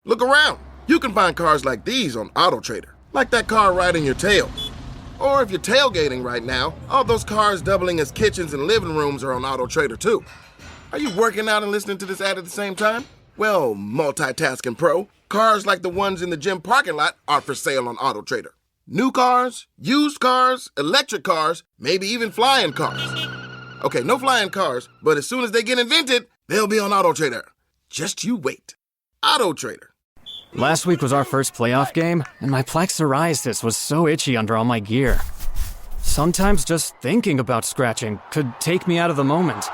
Look around. You can find cars like these on AutoTrader, like that car riding your tail. Or if you're tailgating right now, all those cars doubling as kitchens and living rooms are on AutoTrader too. Are you working out and listening to this ad at the same time? Well, multitasking pro, cars like the ones in the gym parking lot are for sale on AutoTrader. New cars, used cars, electric cars, maybe even flying cars. Okay, no flying cars, but as soon as they get invented, they'll be on AutoTrader. Just you wait. AutoTrader. Last week was our first playoff game, and my plaque psoriasis was so itchy under all my gear. Sometimes just thinking about scratching could take me out of the moment.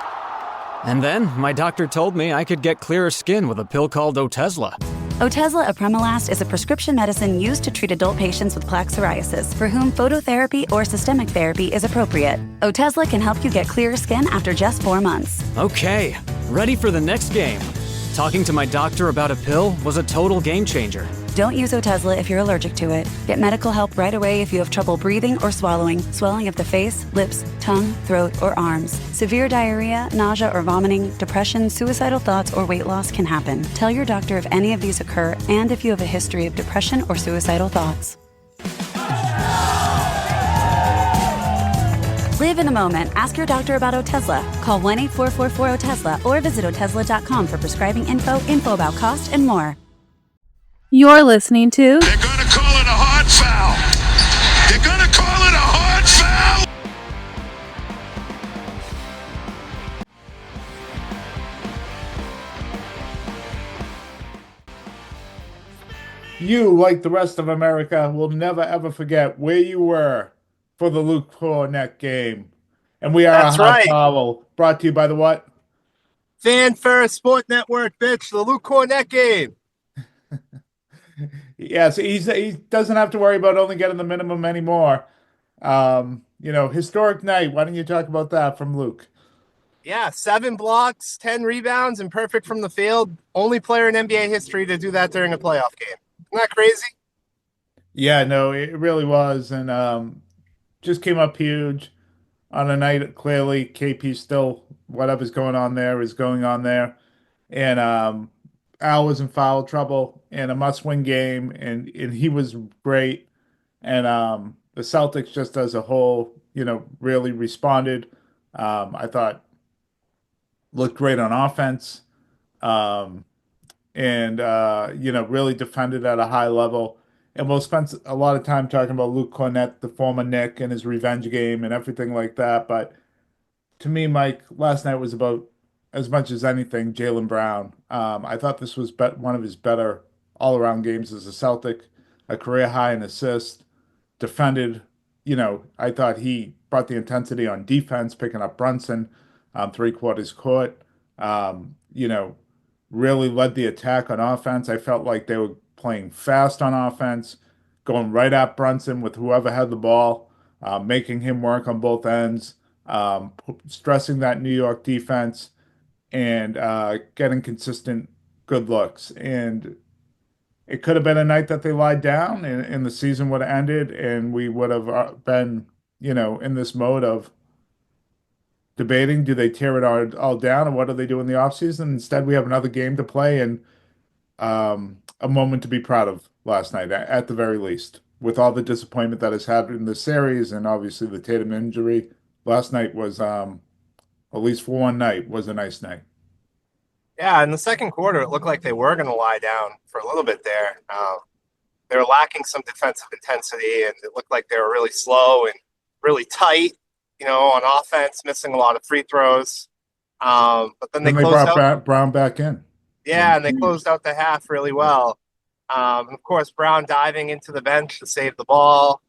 And then my doctor told me I could get clearer skin with a pill called Otezla. Otezla apremilast is a prescription medicine used to treat adult patients with plaque psoriasis for whom phototherapy or systemic therapy is appropriate. Otezla can help you get clearer skin after just 4 months. Okay, ready for the next game. Talking to my doctor about a pill was a total game changer. Don't use Otezla if you're allergic to it. Get medical help right away if you have trouble breathing or swallowing, swelling of the face, lips, tongue, throat, or arms. Severe diarrhea, nausea or vomiting, depression, suicidal thoughts, or weight loss can happen. Tell your doctor if any of these occur and if you have a history of depression or suicidal thoughts. Live in the moment. Ask your doctor about Otezla. Call 1-844-4-OTEZLA or visit Otezla.com for prescribing info about cost, and more. You're listening to... They're gonna call it a hard foul. They're gonna call it a hard foul. You, like the rest of America, will never ever forget where you were for the LUKE Kornet game. And we are That's a hot right. towel brought to you by the what? Fan First Sport Network, bitch. The LUKE Kornet game. Yes, he doesn't have to worry about only getting the minimum anymore. Historic night. Why don't you talk about that from Luke? Yeah, 7 blocks, 10 rebounds, and perfect from the field. Only player in NBA history to do that during a playoff game. Isn't that crazy? Yeah, no, it really was. And just came up huge on a night. Clearly, KP still, whatever's going on there is going on there. And Al was in foul trouble in a must-win game, and he was great. And the Celtics, just as a whole, really responded. I thought looked great on offense, and really defended at a high level. And we'll spend a lot of time talking about LUKE Kornet, the former Knick, and his revenge game and everything like that. But to me, Mike, last night was about, as much as anything, Jaylen Brown. I thought this was one of his better all-around games as a Celtic, a career high in assists, defended. I thought he brought the intensity on defense, picking up Brunson, 3/4 court. Really led the attack on offense. I felt like they were playing fast on offense, going right at Brunson with whoever had the ball, making him work on both ends, stressing that New York defense, and getting consistent good looks. And it could have been a night that they lied down and the season would have ended, and we would have been, in this mode of debating, do they tear it all down, and what do they do in the offseason? Instead, we have another game to play and a moment to be proud of last night, at the very least. With all the disappointment that has happened in the series and obviously the Tatum injury, last night was, at least for one night, was a nice night. Yeah, in the second quarter, it looked like they were going to lie down for a little bit there. They were lacking some defensive intensity, and it looked like they were really slow and really tight, on offense, missing a lot of free throws. But then they closed out Brown back in. Yeah, and they closed out the half really well. And of course, Brown diving into the bench to save the ball.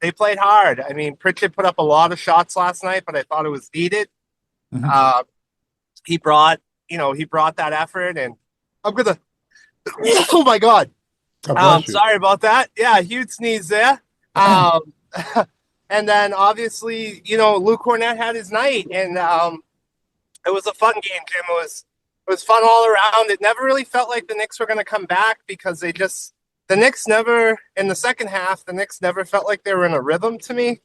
They played hard. I mean, Pritchard put up a lot of shots last night, but I thought it was needed. Mm-hmm. He brought that effort, and I'm gonna. Oh my God! Sorry about that. Yeah, huge sneeze there. And then obviously, LUKE Kornet had his night, and it was a fun game, Jim. It was fun all around. It never really felt like the Knicks were going to come back because the Knicks never, in the second half, the Knicks never felt like they were in a rhythm to me.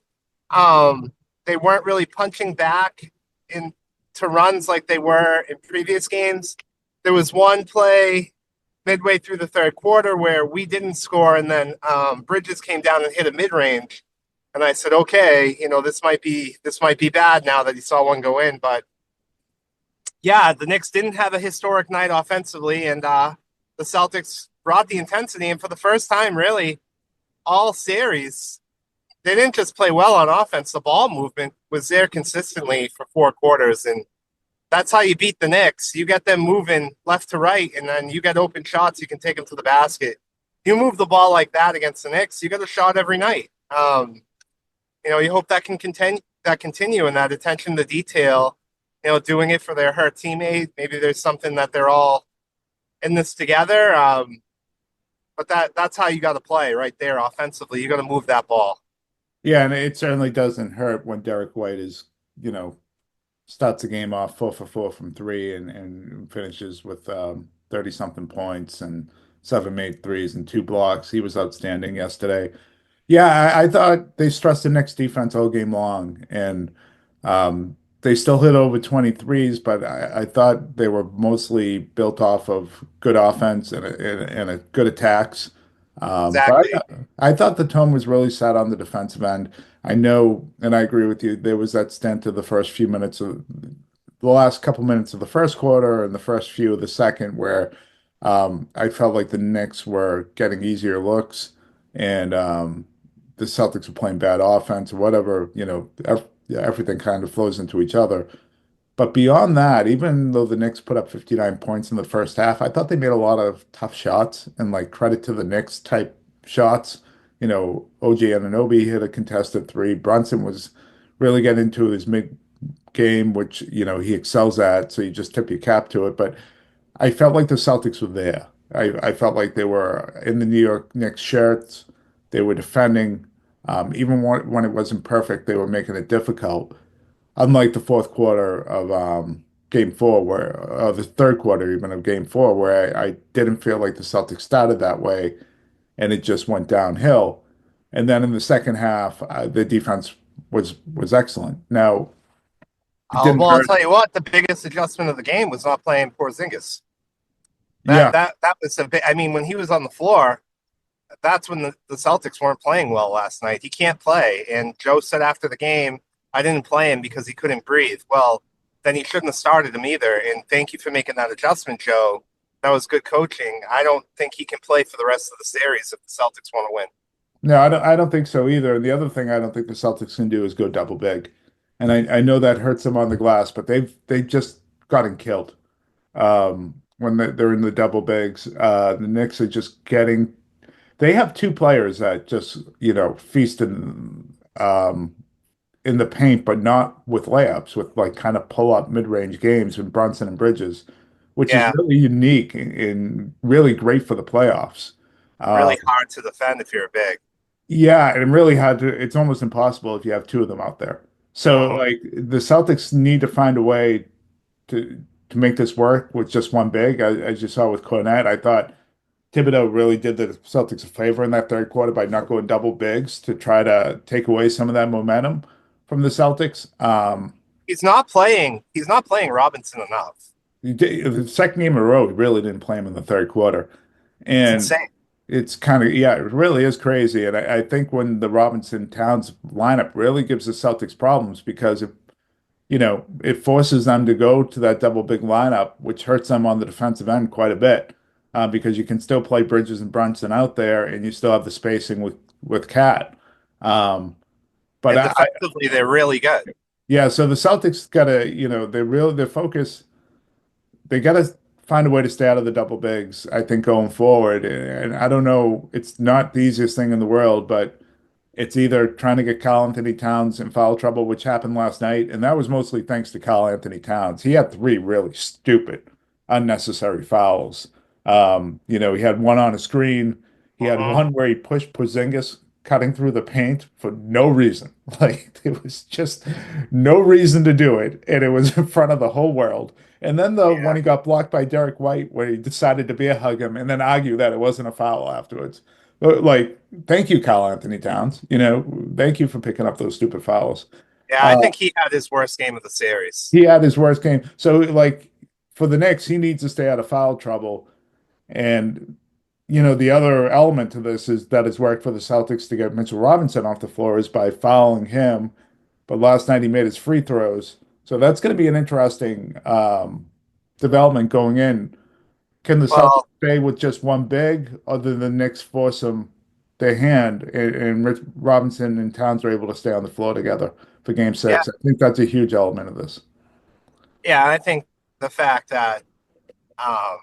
They weren't really punching back into runs like they were in previous games. There was one play midway through the third quarter where we didn't score, and then Bridges came down and hit a mid range, and I said, okay, this might be bad now that he saw one go in. But yeah, the Knicks didn't have a historic night offensively, and the Celtics brought the intensity, and for the first time, really, all series, they didn't just play well on offense. The ball movement was there consistently for 4 quarters, and that's how you beat the Knicks. You get them moving left to right, and then you get open shots. You can take them to the basket. You move the ball like that against the Knicks, you get a shot every night. You hope that can continue, and that attention to detail. Doing it for their hurt teammate. Maybe there's something that they're all in this together. But that's how you got to play right there offensively. You got to move that ball. Yeah, and it certainly doesn't hurt when Derrick White is, starts the game off 4 for 4 from three and finishes with 30-something points and 7 made threes and 2 blocks. He was outstanding yesterday. Yeah, I thought they stressed the Knicks defense all game long, and they still hit over 23s, but I thought they were mostly built off of good offense and a good attacks. Exactly. But I thought the tone was really set on the defensive end. I know, and I agree with you, there was that stint of the last couple minutes of the first quarter and the first few of the second where I felt like the Knicks were getting easier looks and the Celtics were playing bad offense or whatever, everything kind of flows into each other. But beyond that, even though the Knicks put up 59 points in the first half, I thought they made a lot of tough shots and like credit to the Knicks type shots. OJ Anunoby hit a contested three. Brunson was really getting into his mid game, which, he excels at. So you just tip your cap to it. But I felt like the Celtics were there. I felt like they were in the New York Knicks shirts. They were defending. Even when it wasn't perfect, they were making it difficult. Unlike the fourth quarter of Game 4, or the third quarter even of Game 4, where I didn't feel like the Celtics started that way, and it just went downhill. And then in the second half, the defense was excellent. Now, it didn't I'll hurt. tell you what, the biggest adjustment of the game was not playing Porzingis. Yeah, That was a bit. I mean, when he was on the floor, that's when the Celtics weren't playing well last night. He can't play, and Joe said after the game, I didn't play him because he couldn't breathe. Well, then he shouldn't have started him either. And thank you for making that adjustment, Joe. That was good coaching. I don't think he can play for the rest of the series if the Celtics want to win. no, I don't think so either. And the other thing I don't think the Celtics can do is go double big. And I know that hurts them on the glass, but they've just gotten killed when they're in the double bigs. The Knicks are just getting. They have 2 players that just feast in the paint, but not with layups, with like kind of pull up mid range games with Brunson and Bridges, which is Yeah, really unique and really great for the playoffs. really hard to defend if you're a big. Yeah, and really had to, it's almost impossible if you have 2 of them out there. So Mhm. like the Celtics need to find a way to make this work with just one big, as you saw with Kornet. I thought Thibodeau really did the Celtics a favor in that third quarter by not going double bigs to try to take away some of that momentum from the Celtics. He's not playing. He's not playing Robinson enough. The second game in a row, he really didn't play him in the third quarter. It's And insane. it's kind of, yeah, it really is crazy. And I think when the Robinson Towns lineup really gives the Celtics problems because it forces them to go to that double big lineup, which hurts them on the defensive end quite a bit because you can still play Bridges and Brunson out there and you still have the spacing with Cat. Um, but And defensively, they're really good. yeah, so the Celtics got to, their focus, they got to find a way to stay out of the double bigs, I think, going forward. And I don't know, it's not the easiest thing in the world, but it's either trying to get Karl Anthony Towns in foul trouble, which happened last night, and that was mostly thanks to Karl Anthony Towns. He had 3 really stupid, unnecessary fouls. He had one on a screen. He had Mhm. one where he pushed Porzingis cutting through the paint for no reason. Like it was just no reason to do it, and it was in front of the whole world. And then when Yeah. he got blocked by Derrick White, where he decided to bear hug him and then argue that it wasn't a foul afterwards. Like, thank you, Karl Anthony Towns. Thank you for picking up those stupid fouls. Yeah, I Uh, think he had his worst game of the series. he had his worst game. So, like, for the Knicks, he needs to stay out of foul trouble. And the other element to this is that it's worked for the Celtics to get Mitchell Robinson off the floor is by fouling him. But last night he made his free throws. So that's going to be an interesting development going in. Can the Celtics Well, stay with just one big, other than the Knicks force them their hand, and Rich Robinson and Towns are able to stay on the floor together for Game yeah, 6? I think that's a huge element of this. yeah. I think the fact that um,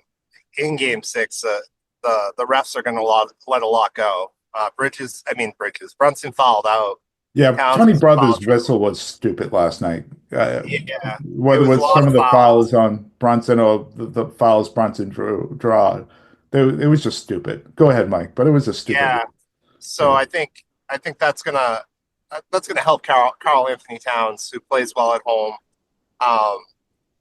in Game 6, the refs are going to let a lot go. Bridges. Brunson fouled out. Yeah, Towns Tony was in foul Brothers' trouble. whether was stupid last night. Yeah, it Whether it was a was lot some of of the fouls. fouls on Brunson or the fouls Brunson draw, it was just stupid. Go ahead, Mike, but it was a stupid. Yeah, so Yeah. I think that's gonna help Carl Anthony Towns, who plays well at home. Um,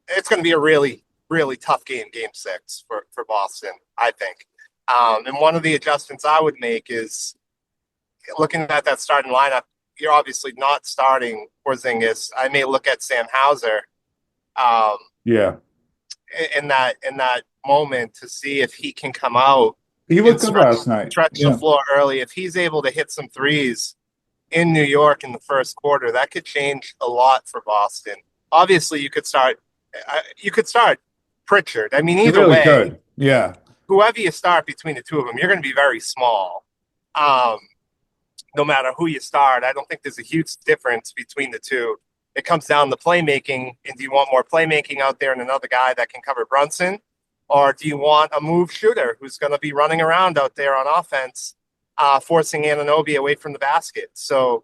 it's gonna be a really really tough game 6 for Boston, I think. And one of the adjustments I would make is looking at that starting lineup. You're obviously not starting Porzingis. I may look at Sam Hauser um, Yeah. in that moment to see if he can come out He and looked good last night. stretch the Yeah. floor early. If he's able to hit some threes in New York in the first quarter, that could change a lot for Boston. Obviously, you could start Pritchard. I mean, He either really way, could. Yeah. whoever you start between the two of them, you're going to be very small. Um, no matter who you start, I don't think there's a huge difference between the two. It comes down to playmaking, and do you want more playmaking out there and another guy that can cover Brunson, or do you want a move shooter who's going to be running around out there on offense, forcing Anunoby away from the basket? So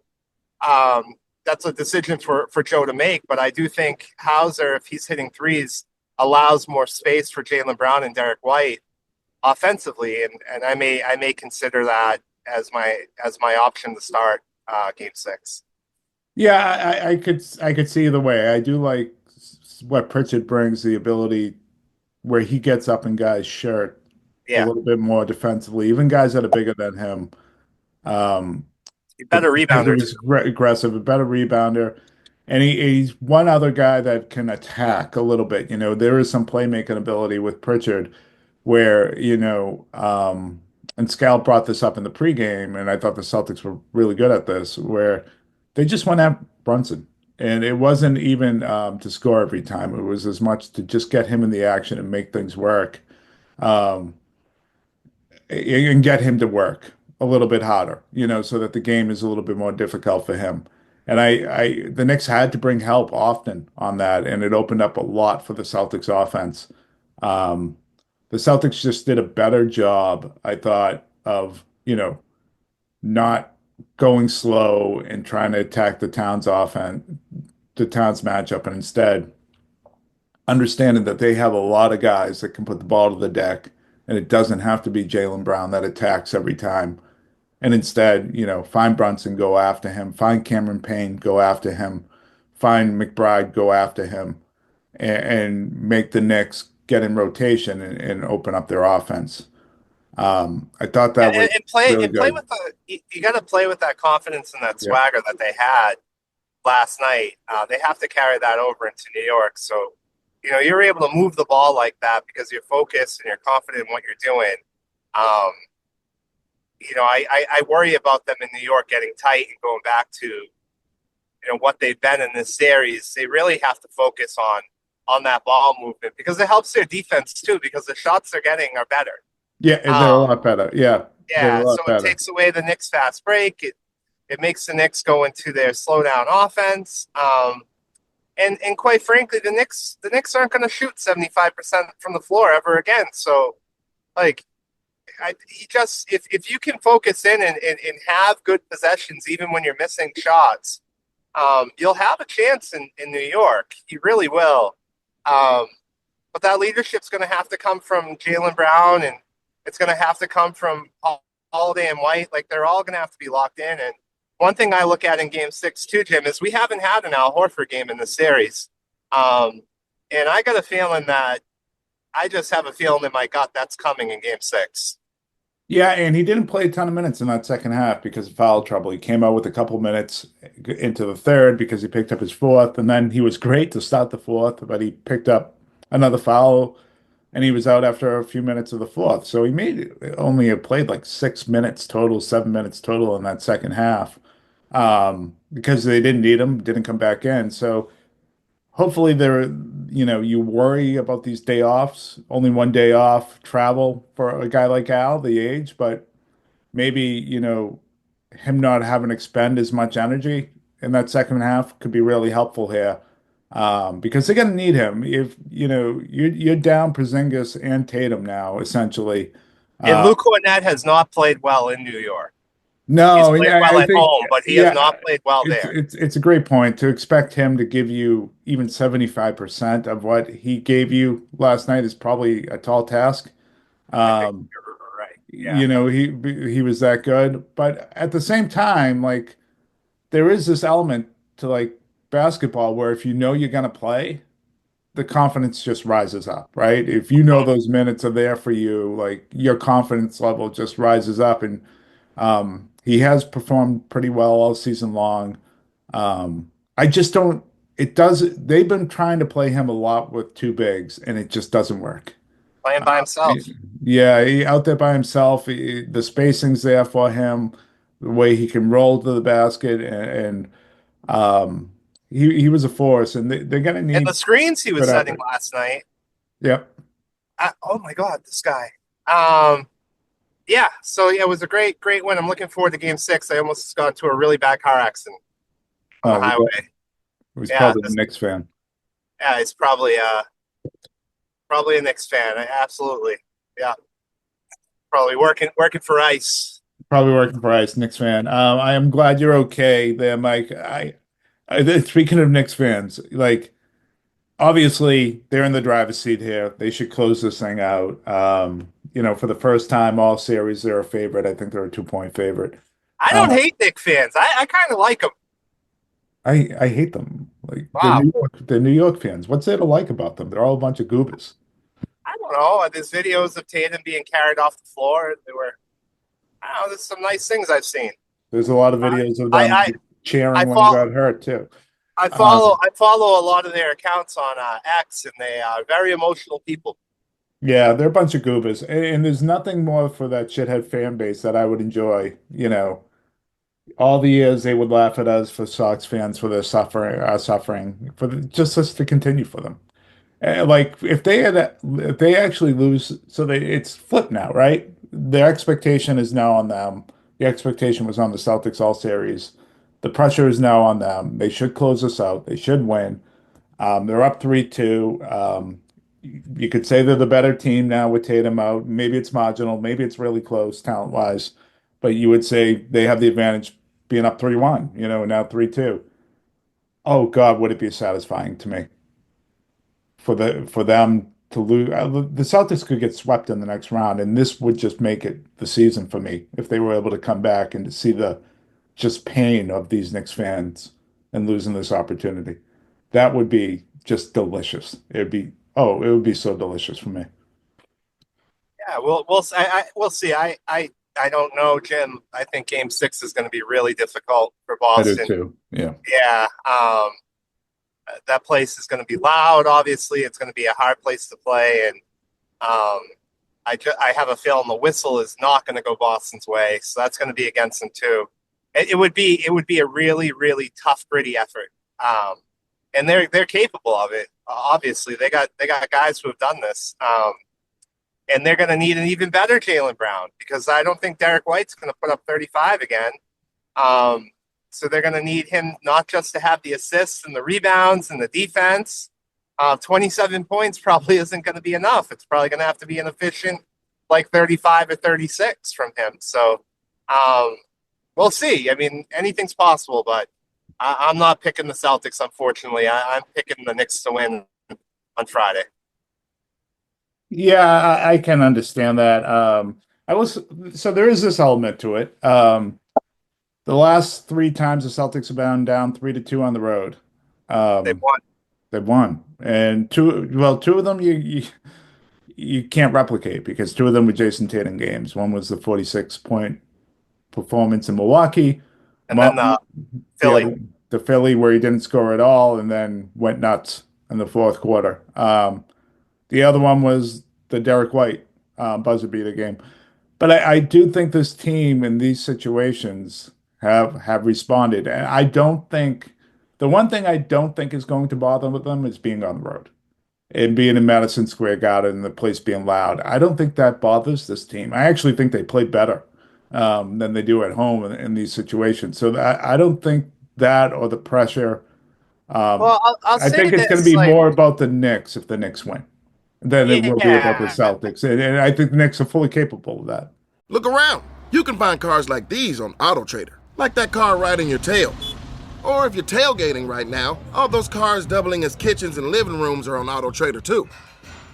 that's a decision for Joe to make. But I do think Hauser, if he's hitting threes, allows more space for Jaylen Brown and Derrick White offensively, and I may consider that as my option to start Game 6. Yeah, I could see either way. I do like what Pritchard brings, the ability where he gets up in guys' shirt a Yeah, little bit more defensively, even guys that are bigger than him. Um, better because he rebounder too. was aggressive, a better rebounder, and he's one other guy that can attack a little bit. There is some playmaking ability with Pritchard, where and Scal brought this up in the pregame, and I thought the Celtics were really good at this, where they just went at Brunson, and it wasn't even to score every time. It was as much to just get him in the action and make things work. Um, and get him to work a little bit harder, so that the game is a little bit more difficult for him. And the Knicks had to bring help often on that, and it opened up a lot for the Celtics offense. Um, the Celtics just did a better job, I thought, of, not going slow and trying to attack the Towns matchup, and instead understanding that they have a lot of guys that can put the ball to the deck, and it doesn't have to be Jaylen Brown that attacks every time. And instead, find Brunson, go after him, find Cameron Payne, go after him, find McBride, go after him, and make the Knicks get in rotation and open up their offense. I thought Yeah, that was and play really and play good. with the you got to play with that confidence and that Yeah. swagger that they had last night. They have to carry that over into New York. So you're able to move the ball like that because you're focused and you're confident in what you're doing. Um, I worry about them in New York getting tight and going back to what they've been in this series. They really have to focus on that ball movement because it helps their defense too because the shots they're getting are better. Yeah, and they're a Um, lot better. Yeah, they're a yeah, so lot it better. takes away the Knicks fast break. It makes the Knicks go into their slow down offense. And quite frankly, the Knicks aren't going to shoot 75% from the floor ever again. So like if you can focus in and have good possessions even when you're missing shots, you'll have a chance in New York. You really will. Um, but that leadership's going to have to come from Jaylen Brown, and it's going to have to come from Holiday and White. Like they're all going to have to be locked in. And one thing I look at in Game 6 too, Jim, is we haven't had an Al Horford game in the series, and I got a feeling that I just have a feeling in my gut that's coming in Game 6. Yeah, and he didn't play a ton of minutes in that second half because of foul trouble. He came out with a couple minutes into the third because he picked up his fourth, and then he was great to start the fourth, but he picked up another foul and he was out after a few minutes of the fourth. So he only played like 6 minutes total, 7 minutes total in that second half, because they didn't need him, didn't come back in. So hopefully you worry about these day offs, only one day off travel for a guy like Al, the age, but maybe, him not having to expend as much energy in that second half could be really helpful here. Because they're going to need him. If, you're down Porzingis and Tatum now, essentially. And LUKE Kornet has not played well in New York. He's No, played well I at think, home, but he has yeah, not played well it's there. it's it's a great point to expect him to give you even 75% of what he gave you last night is probably a tall task. I think Um, you're right. Yeah. he was that good, but at the same time, like there is this element to like basketball where if you know you're gonna play, the confidence just rises up, right? If you know Mhm. those minutes are there for you, like your confidence level just rises up, and he has performed pretty well all season long. I just don't. It does. They've been trying to play him a lot with two bigs, and it just doesn't work. Playing by himself. Yeah, out there by himself. The spacing's there for him, the way he can roll to the basket, and um, he was a force, and they're going to And the need screens he was good setting effort. last night. Yep. Oh my God, this guy. Um, yeah. So yeah, it was a great, great win. I'm looking forward to Game 6. I almost got into a really bad car accident on the Oh, highway. he was Yeah, probably a Knicks fan. yeah, he's probably a Knicks fan. Absolutely. Yeah, probably working for ICE. Probably working for Ice, Knicks fan. I am glad you're okay there, Mike. Speaking of Knicks fans, like obviously they're in the driver's seat here. They should close this thing out. For the first time all series, they're a favorite. I think they're a 2-point favorite. I Uh, don't hate Knicks fans. I kind of like them. I hate them. Like Wow. They're New York fans. What's there to like about them? They're all a bunch of goobers. I don't know. There's videos of Tatum being carried off the floor. I don't know. There's some nice things I've seen. There's a lot of videos of them I I cheering when he follow got hurt too. I follow a lot of their accounts on X, and they are very emotional people. Yeah, they're a bunch of goobers, and there's nothing more for that shithead fan base that I would enjoy. All the years they would laugh at us for Sox fans for their suffering just us to continue for them. Like if they actually lose, so it's flipped now, right? Their expectation is now on them. The expectation was on the Celtics all series. The pressure is now on them. They should close this out. They should win. They're up 3-2. You could say they're the better team now with Tatum out. Maybe it's marginal. Maybe it's really close talent-wise. But you would say they have the advantage being up 3-1, now 3-2. Oh God, would it be satisfying to me for them to lose. The Celtics could get swept in the next round, and this would just make it the season for me if they were able to come back and to see the just pain of these Knicks fans and losing this opportunity. That would be just delicious. It would be so delicious for me. Yeah, we'll see. I don't know, Jim. I think Game 6 is going to be really difficult for I do Boston. too. Yeah. Yeah, that place is going to be loud. Obviously, it's going to be a hard place to play, and I have a feeling the whistle is not going to go Boston's way, so that's going to be against them too. It would be a really really tough, gritty effort, and they're capable of it. Obviously, they got guys who have done this, and they're going to need an even better Jaylen Brown because I don't think Derrick White's going to put up 35 again. So they're going to need him not just to have the assists and the rebounds and the defense. 27 points probably isn't going to be enough. It's probably going to have to be an efficient like 35 or 36 from him. So we'll see. I mean, anything's possible, but I'm not picking the Celtics, unfortunately. I'm picking the Knicks to win on Friday. Yeah, I can understand that. So there is this element to it. The last three times the Celtics have been down 3-2 on the road. They Um, won. they've won, and two of them you can't replicate because two of them were Jason Tatum games. One was the 46-point performance in Milwaukee. And then The Philly. other, the Philly where he didn't score at all and then went nuts in the fourth quarter. The other one was the Derrick White buzzer beater game. But I do think this team in these situations have responded. And I don't think the one thing I don't think is going to bother with them is being on the road and being in Madison Square Garden and the place being loud. I don't think that bothers this team. I actually think they play better than they do at home in these situations. So I don't think that or the pressure. Well, I'll I say think it's going to this, be like, more about the Knicks if the Knicks win than it will be about the yeah, Celtics. And I think the Knicks are fully capable of that. Look around. You can find cars like these on AutoTrader, like that car right in your tail. Or if you're tailgating right now, all those cars doubling as kitchens and living rooms are on AutoTrader too.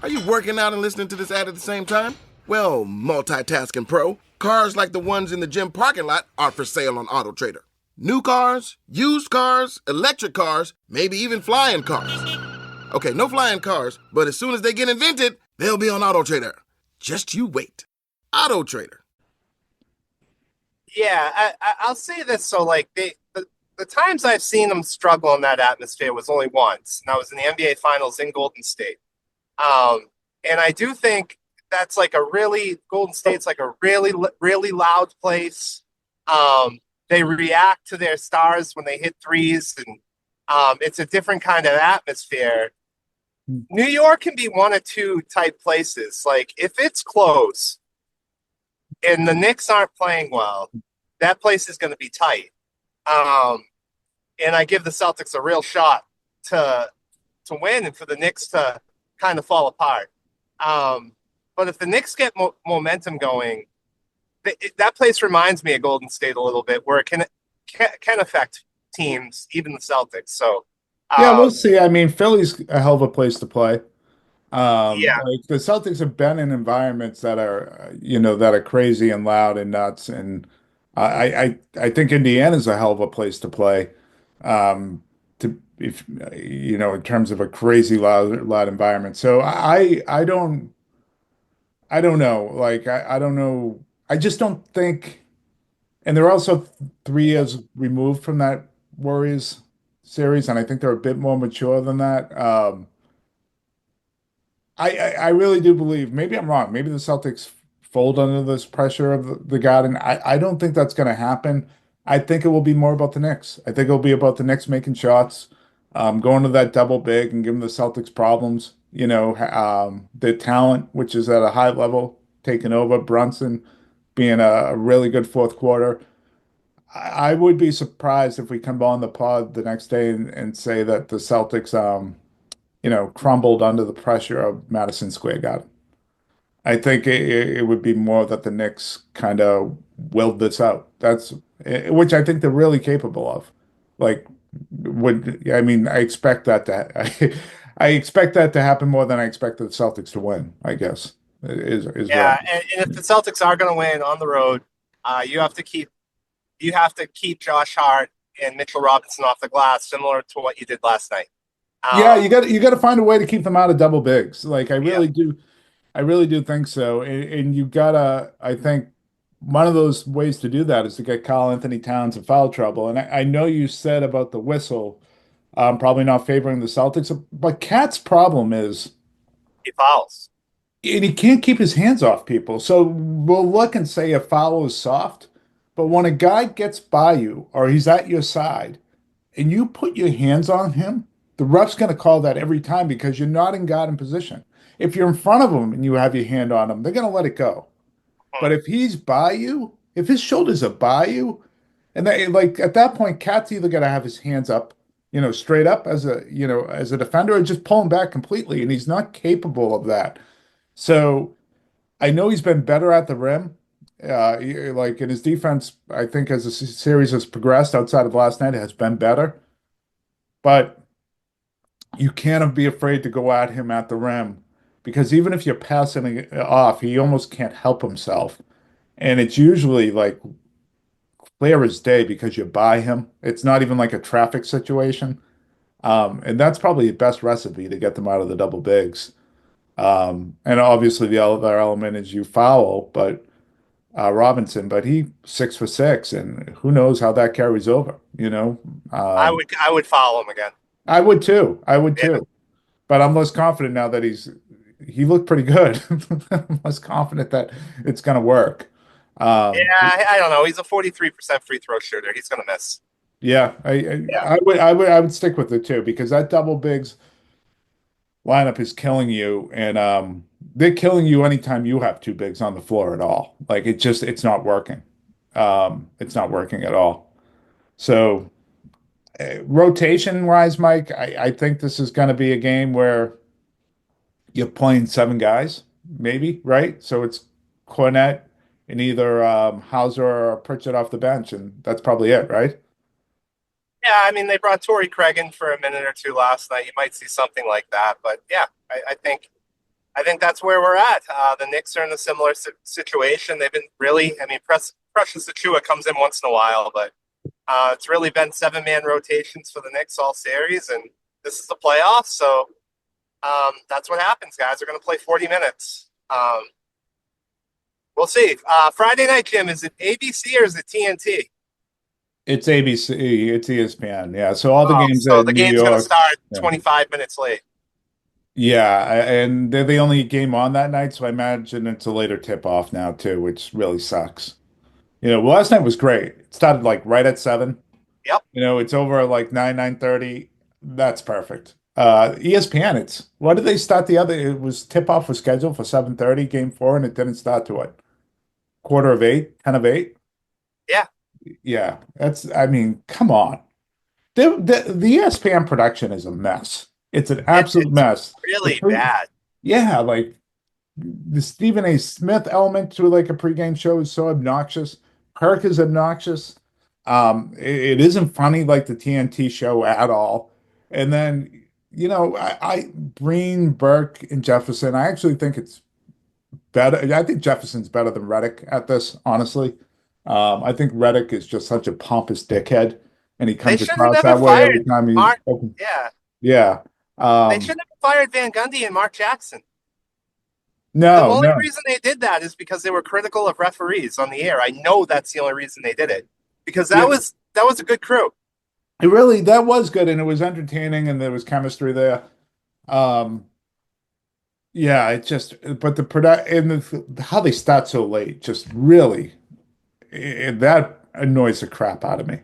Are you working out and listening to this ad at the same time? Well, multitasking pro, cars like the ones in the gym parking lot are for sale on AutoTrader. New cars, used cars, electric cars, maybe even flying cars. Okay, no flying cars, but as soon as they get invented, they'll be on AutoTrader. Just you wait. AutoTrader. yeah, I'll say this. So, like, the times I've seen them struggle in that atmosphere was only once, and that was in the NBA Finals in Golden State. And I do think that's like Golden State's like a really, really loud place. They react to their stars when they hit threes, and it's a different kind of atmosphere. New York can be one of two type places. Like, if it's close and the Knicks aren't playing well, that place is going to be tight. And I give the Celtics a real shot to win and for the Knicks to kind of fall apart. But if the Knicks get momentum going, that place reminds me of Golden State a little bit, where it can affect teams, even the Celtics. So Yeah, we'll see. I mean, Philly's a hell of a place to play. yeah, Like the Celtics have been in environments that are, that are crazy and loud and nuts. And I think Indiana's a hell of a place to play. To if in terms of a crazy loud environment. So I don't know. Like I don't know. I just don't think. And they're also 3 years removed from that Warriors series, and I think they're a bit more mature than that. I really do believe, maybe I'm wrong, maybe the Celtics fold under this pressure of the Garden. I don't think that's going to happen. I think it will be more about the Knicks. I think it'll be about the Knicks making shots, going to that double big and giving the Celtics problems. The talent, which is at a high level, taking over. Brunson being a really good fourth quarter. I would be surprised if we come on the pod the next day and say that the Celtics, crumbled under the pressure of Madison Square Garden. I think it would be more that the Knicks kind of willed this out. That's which I think they're really capable of. Like, I expect that I expect that to happen more than I expect the Celtics to win, I guess, is yeah. right. And if the Celtics are going to win on the road, you have to keep Josh Hart and Mitchell Robinson off the glass, similar to what you did last night. Yeah, you got to find a way to keep them out of double bigs. Like I really do think so. And you gotta, I think one of those ways to do that is to get Karl Anthony Towns in foul trouble. And I know you said about the whistle, probably not favoring the Celtics, but Cat's problem is He fouls. and he can't keep his hands off people. So we'll look and say a foul is soft, but when a guy gets by you or he's at your side and you put your hands on him, the ref's going to call that every time because you're not in guarding position. If you're in front of him and you have your hand on him, they're going to let it go. But if he's by you, if his shoulders are by you, and they, like at that point, Cat's either going to have his hands up, straight up as a defender, or just pull him back completely, and he's not capable of that. So I know he's been better at the rim. Like in his defense, I think as the series has progressed outside of last night, it has been better. But you can't be afraid to go at him at the rim because even if you're passing it off, he almost can't help himself. And it's usually like clear as day because you're by him. It's not even like a traffic situation. And that's probably the best recipe to get them out of the double bigs. And obviously the other element is you foul, but Robinson, but he 6 for 6, and who knows how that carries over, I would follow him again. I would too. I would Yeah. too. But I'm less confident now that he's he looked pretty good. I was confident that it's going to work. Yeah, I don't know. He's a 43% free throw shooter. He's gonna miss. Yeah, Yeah. I would stick with it too because that double bigs lineup is killing you, and they're killing you anytime you have two bigs on the floor at all. Like it's not working. It's not working at all. So rotation wise, Mike, I think this is going to be a game where you're playing seven guys, maybe, right? So it's Kornet and either Hauser or Pritchard off the bench, and that's probably it, right? Yeah, I mean they brought Torrey Craig in for a minute or two last night. You might see something like that, but yeah, I think that's where we're at. The Knicks are in a similar situation. They've been really, I mean, Precious Achua comes in once in a while, but it's really been 7-man rotations for the Knicks all series, and this is the playoffs, so that's what happens. Guys are going to play 40 minutes. We'll see. Friday night, Jim, is it ABC or is it TNT? It's ABC, it's ESPN. Yeah, so all the games So at the New game's going to York. start Yeah. 25 minutes late. Yeah, and they're the only game on that night, so I imagine it's a later tip-off now too, which really sucks. Well, last night was great. It started like right at 7. Yep. It's over at like 9:30. That's perfect. ESPN, what did they start the other? It was tip-off was scheduled for 7:30, game 4, and it didn't start to what? Quarter of 8, 10 of 8? Yeah. Yeah, I mean, come on. The ESPN production is a mess. It's an absolute It's mess. really bad. Yeah, like the Stephen A. Smith element to like a pregame show is so obnoxious. Kirk is obnoxious. It isn't funny like the TNT show at all. And then, I Breen, Burke, and Jefferson, I actually think it's better. I think Jefferson's better than Reddick at this, honestly. I think Reddick is just such a pompous dickhead, and he They comes shouldn't have across never that way every fired time he Mark. opens. Yeah. Yeah. They shouldn't have fired Van Gundy and Mark Jackson. The No, only no. reason they did that is because they were critical of referees on the air. I know that's the only reason they did it. Because that Yeah. was a good crew. That was good, and it was entertaining, and there was chemistry there. Um, yeah, but the product and how they start so late just really that annoys the crap out of me.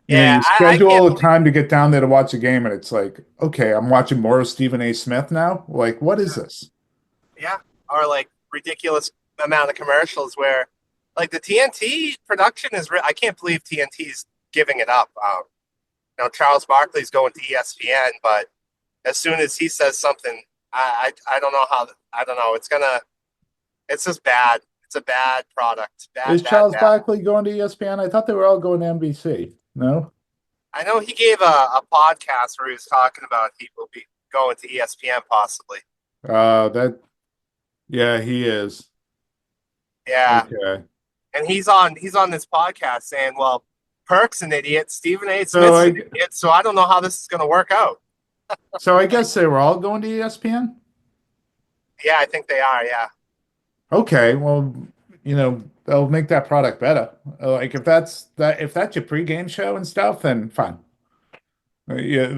Yeah, You I can't schedule a believe. time to get down there to watch a game, and it's like, okay, I'm watching more of Stephen A. Smith now. Like, what is this? Yeah, or like ridiculous amount of commercials where, like the TNT production is. I can't believe TNT's giving it up. Charles Barkley's going to ESPN, but as soon as he says something, I don't know how. I don't know. It's just bad. It's a bad product. Is Bad, bad, Charles bad. Barkley going to ESPN? I thought they were all going to NBC. No? I know he gave a podcast where he was talking about he will be going to ESPN possibly. Yeah, he is. Yeah. Okay. And he's on this podcast saying, well, Perk's an idiot, Stephen A. So Smith's an idiot, so I don't know how this is going to work out. So I guess they were all going to ESPN? Yeah, I think they are. Yeah. Okay, well, they'll make that product better. Like if that's your pregame show and stuff, then fine. Yeah,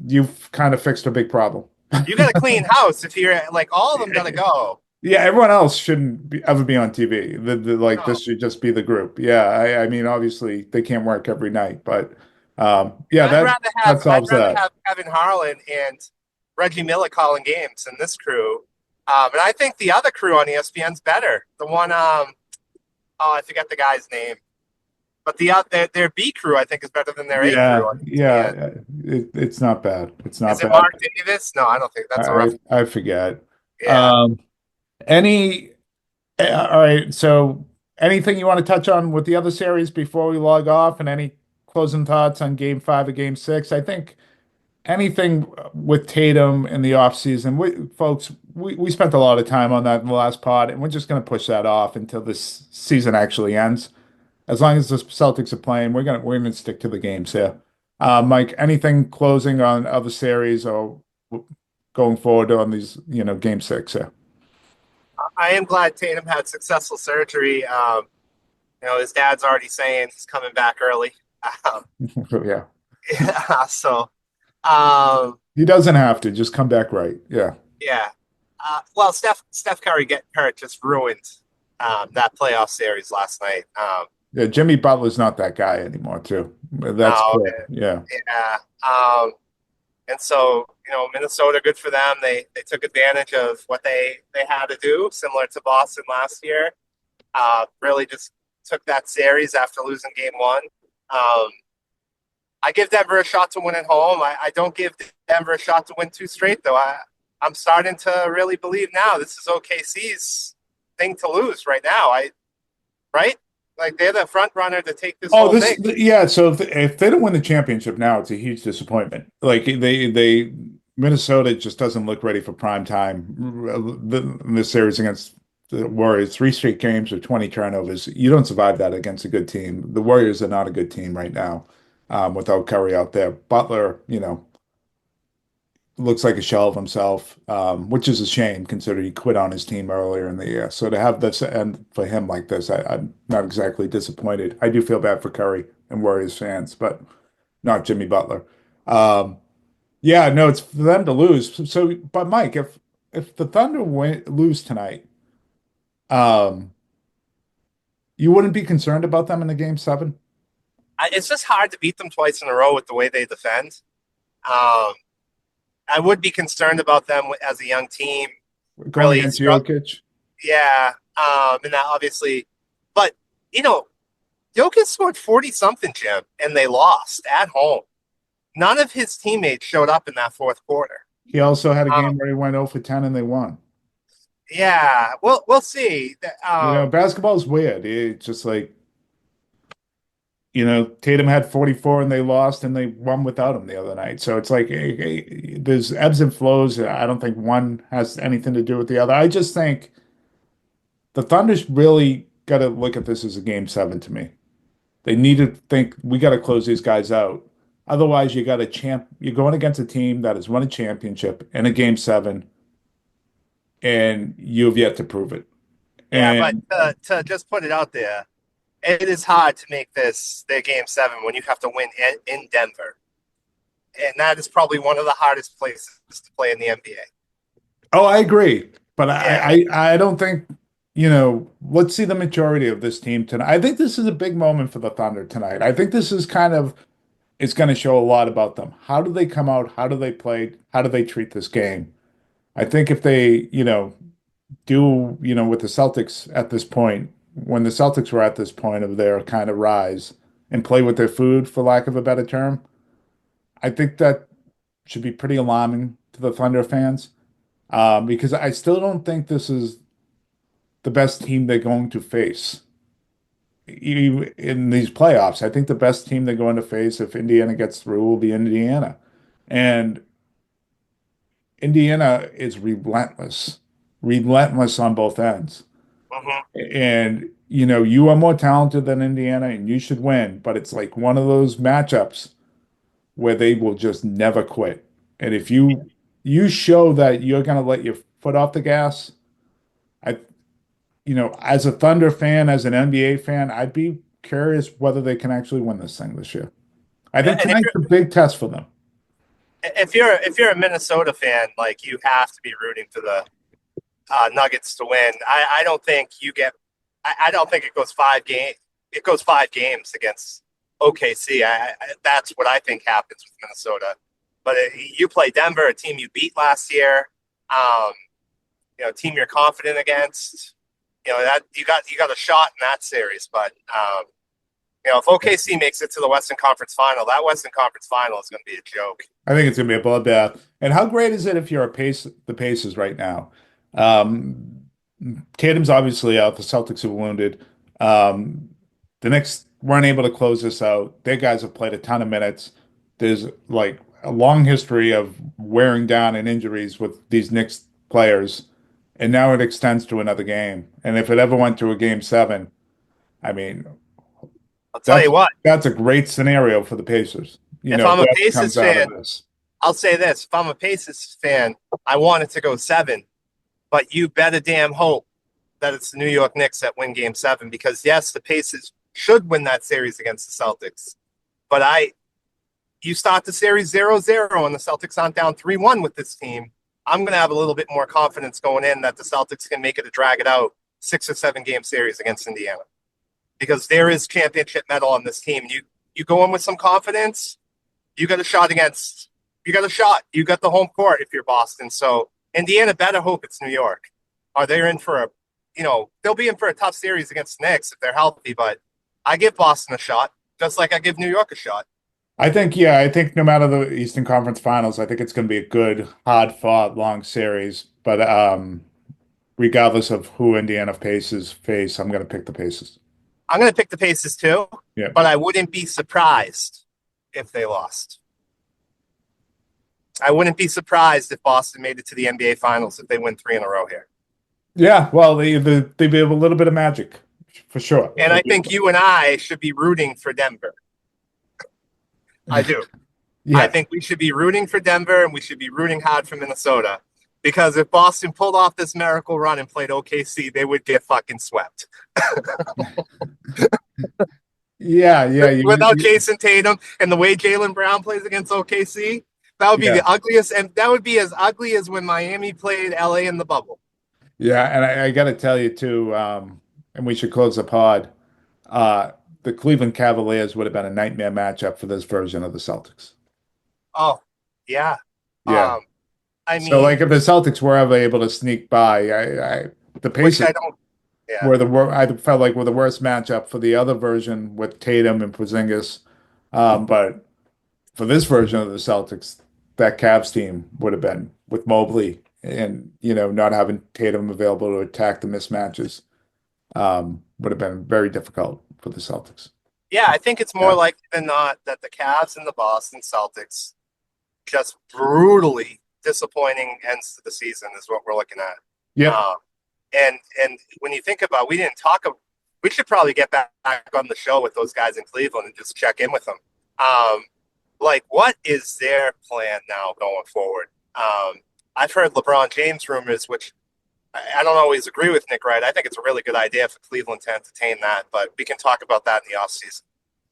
you've kind of fixed a big problem. You got a clean house if you're like all of them got to go. Yeah, everyone else shouldn't ever be on TV. Like No. this should just be the group. Yeah, I mean, obviously they can't work every night, but yeah, that solves I'd rather that. have Kevin Harlan and Reggie Miller calling games and this crew. And I think the other crew on ESPN's better. The one, I forget the guy's name, but their B crew I think is better than their A Yeah, crew on yeah, ESPN. it's not bad. It's not Is it bad. Mark Davis? No, I don't think that's a rough. I forget. Yeah. Any all right, so anything you want to touch on with the other series before we log off, and any closing thoughts on game 5 of game 6? I think anything with Tatum in the offseason, we spent a lot of time on that in the last pod, and we're just going to push that off until this season actually ends. As long as the Celtics are playing, we're gonna stick to the games here. Mike, anything closing on other series or going forward on these, game 6 here? I am glad Tatum had successful surgery. His dad's already saying he's coming back early. Yeah. Yeah, so He doesn't have to just come back right. Yeah. Yeah. Well, Steph Curry getting hurt just ruined that playoff series last night. Yeah, Jimmy Butler's not that guy anymore, too. That's No, clear. Yeah. yeah. And so, Minnesota, good for them. They took advantage of what they had to do, similar to Boston last year. Really just took that series after losing game one. I give Denver a shot to win at home. I don't give Denver a shot to win two straight, though. I'm starting to really believe now this is OKC's thing to lose right now. Right? Like they're the front runner to take this Oh, whole thing. yeah. So if they don't win the championship now, it's a huge disappointment. Like Minnesota just doesn't look ready for prime time. In this series against the Warriors, 3 straight games with 20 turnovers. You don't survive that against a good team. The Warriors are not a good team right now, without Curry out there. Butler, looks like a shell of himself, which is a shame considering he quit on his team earlier in the year. So to have this end for him like this, I'm not exactly disappointed. I do feel bad for Curry and Warriors fans, but not Jimmy Butler. Um, yeah, no, it's for them to lose. So, but Mike, if the Thunder lose tonight, um, you wouldn't be concerned about them in the game seven? It's just hard to beat them twice in a row with the way they defend. Um, I would be concerned about them as a young team. Going against Jokic? Yeah, and that obviously, but Jokic scored 40 something, Jim, and they lost at home. None of his teammates showed up in that fourth quarter. He also had a game where he went 0 for 10 and they won. Yeah, we'll see. Basketball is weird. It's just like, Tatum had 44 and they lost and they won without him the other night. So it's like there's ebbs and flows. I don't think one has anything to do with the other. I just think the Thunder's really got to look at this as a game seven to me. They need to think we got to close these guys out. Otherwise, you're going against a team that has won a championship in a game seven, and you've yet to prove it. Yeah, And but to just put it out there, it is hard to make this their game seven when you have to win in Denver. And that is probably one of the hardest places to play in the NBA. oh, I agree. But Yeah. I don't think, let's see the maturity of this team tonight. I think this is a big moment for the Thunder tonight. I think this is it's going to show a lot about them. How do they come out? How do they play? How do they treat this game? I think if they, do, with the Celtics at this point, when the Celtics were at this point of their kind of rise and play with their food, for lack of a better term, I think that should be pretty alarming to the Thunder fans, because I still don't think this is the best team they're going to face in these playoffs. I think the best team they're going to face if Indiana gets through will be Indiana. And Indiana is relentless on both ends. And, you are more talented than Indiana and you should win, but it's like one of those matchups where they will just never quit. And if you show that you're going to let your foot off the gas, I, as a Thunder fan, as an NBA fan, I'd be curious whether they can actually win this thing this year. I think tonight's a big test for them. If you're a Minnesota fan, like you have to be rooting for the Nuggets to win. I don't think you get. I don't think it goes 5 games. It goes 5 games against OKC. That's what I think happens with Minnesota. But you play Denver, a team you beat last year. Team you're confident against. That you got a shot in that series. But if OKC makes it to the Western Conference Final, that Western Conference Final is going to be a joke. I think it's going to be a bloodbath. And how great is it if you're the Pacers right now? Tatum's obviously out. The Celtics are wounded. The Knicks weren't able to close this out. Their guys have played a ton of minutes. There's like a long history of wearing down and injuries with these Knicks players. And now it extends to another game. And if it ever went to a game seven, I mean, I'll tell you what. That's a great scenario for the Pacers. If I'm a Pacers fan, I'll say this. If I'm a Pacers fan, I want it to go 7. But you better damn hope that it's the New York Knicks that win game 7. Because, yes, the Pacers should win that series against the Celtics. But you start the series 0-0 and the Celtics aren't down 3-1 with this team. I'm going to have a little bit more confidence going in that the Celtics can make it a drag it out 6 or 7 game series against Indiana, because there is championship metal on this team. You go in with some confidence, you got a shot. You got the home court if you're Boston. So Indiana better hope it's New York. Or they're in for they'll be in for a tough series against the Knicks if they're healthy, but I give Boston a shot, just like I give New York a shot. I think no matter the Eastern Conference Finals, I think it's going to be a good, hard-fought, long series. But regardless of who Indiana Pacers face, I'm going to pick the Pacers. I'm going to pick the Pacers too, yeah. But I wouldn't be surprised if they lost. I wouldn't be surprised if Boston made it to the NBA Finals if they win 3 in a row here. Yeah, well, they have a little bit of magic, for sure. And I think you and I should be rooting for Denver. I do. Yeah. I think we should be rooting for Denver, and we should be rooting hard for Minnesota. Because if Boston pulled off this miracle run and played OKC, they would get fucking swept. Yeah. Without Jason Tatum and the way Jaylen Brown plays against OKC, that would be the ugliest, and that would be as ugly as when Miami played LA in the bubble. Yeah, and I got to tell you too, and we should close the pod. The Cleveland Cavaliers would have been a nightmare matchup for this version of the Celtics. Oh, yeah. Yeah. I mean, so like if the Celtics were ever able to sneak by, the Pacers I felt like were the worst matchup for the other version with Tatum and Porzingis. But for this version of the Celtics, that Cavs team would have been with Mobley and, not having Tatum available to attack the mismatches, would have been very difficult for the Celtics. Yeah, I think it's more likely than not that the Cavs and the Boston Celtics just brutally disappointing ends to the season is what we're looking at. Yeah. And when you think about, we should probably get back on the show with those guys in Cleveland and just check in with them. What is their plan now going forward? I've heard LeBron James rumors, which I don't always agree with Nick Wright. I think it's a really good idea for Cleveland to entertain that, but we can talk about that in the offseason.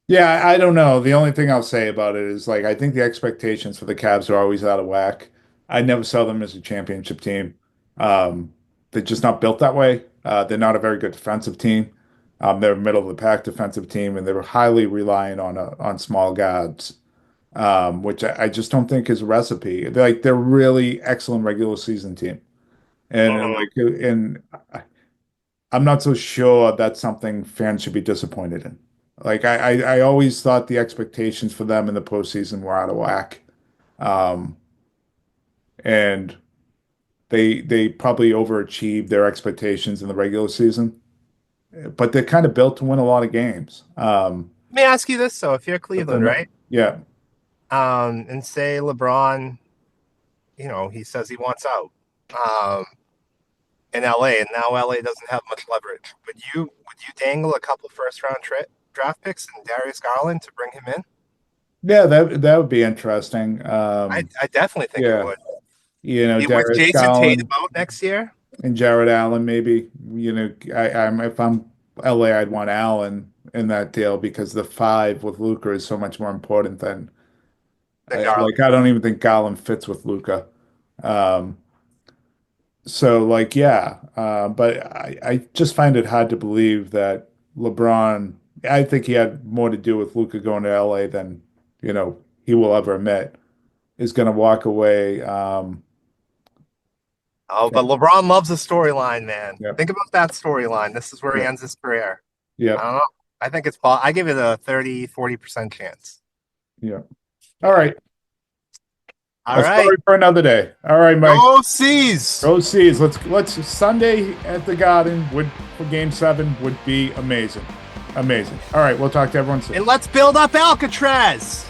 Yeah, I don't know. The only thing I'll say about it is, I think the expectations for the Cavs are always out of whack. I never saw them as a championship team. They're just not built that way. They're not a very good defensive team. They're a middle-of-the-pack defensive team, and they're highly reliant on small guards, which I just don't think is a recipe. They're really excellent regular season team. And I'm not so sure that's something fans should be disappointed in. I always thought the expectations for them in the postseason were out of whack. And they probably overachieved their expectations in the regular season. But they're kind of built to win a lot of games. Let me ask you this, though. If you're Cleveland, right? Yeah. And say LeBron, he says he wants out in LA, and now LA doesn't have much leverage. Would you dangle a couple first-round draft picks and Darius Garland to bring him in? Yeah, that would be interesting. I definitely think it would. Darius with Jason Garland Tatum out next year, and Jared Allen, maybe. If I'm LA, I'd want Allen in that deal because the 5 with Luka is so much more important than Garland. I don't even think Garland fits with Luka. But I just find it hard to believe that LeBron. I think he had more to do with Luka going to LA than he will ever admit. Is going to walk away. But LeBron loves a storyline, man. Yep. Think about that storyline. This is where he ends his career. Yeah. I don't know. I think I give it a 30-40% chance. Yeah. All right. All right. Story for another day. All right, Mike. Go C's. Go C's. Let's Sunday at the Garden for Game 7 would be amazing. Amazing. All right, we'll talk to everyone soon. And let's build up Alcatraz.